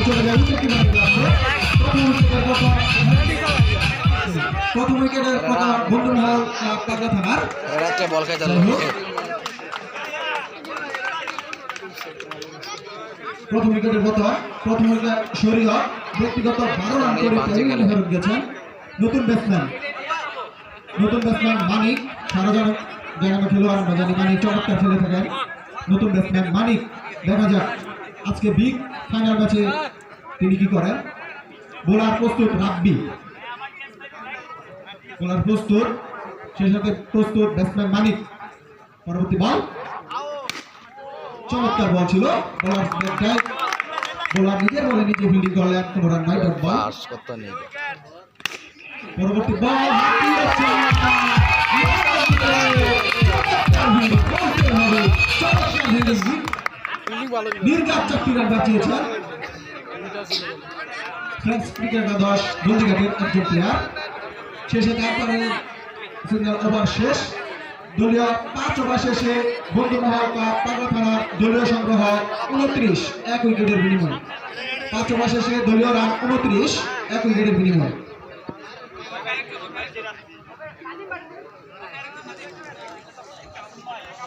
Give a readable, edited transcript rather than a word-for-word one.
চলে যায় উইকেট কিপারের ক্লাসে। প্রথম উইকেটের কথা বন্ধুমহল কাগড়া থানার বল খেয়ে প্রথম উইকেটের কথা প্রথম উইকেট শরীয়ত ব্যক্তিগত 12 রান করে ফেরত গেছেন। নতুন ব্যাটসম্যান মানিক, সারা জানানো খেলোয়াড় আমরা জানি মানিক চমৎকার খেলে থাকেন। নতুন ব্যাটসম্যান মানিক, দেখা যাক আজকে বিগ ফাইনাল ম্যাচে তিনি কি করেন। বোলার প্রস্তুত রাব্বি, বোলার প্রস্তুত, সেই সাথে প্রস্তুত ব্যাটসম্যান মানিক। পরবর্তী বল, চমৎকার বল ছিল, বোলার নিজের বলে নিজে ফিল্ডিং করলেন, কোনো রান নাই, ডট বল। পরবর্তী বল নির্ঘাত 4টি রান বাঁচিয়েছেন ফ্রেঞ্চ ক্রিকেটার 10 বন্দিঘাটের একজন প্লেয়ার। শেষে তারপরে সিঙ্গেল ওভার শেষ। দলীয় 5 ওভার শেষে বন্ধুমহল কাগড়া থানার দলীয় সংগ্রহ 29, 1 উইকেটের বিনিময়ে। 5 ওভার শেষে দলীয় রান 29, 1 উইকেটের বিনিময়ে।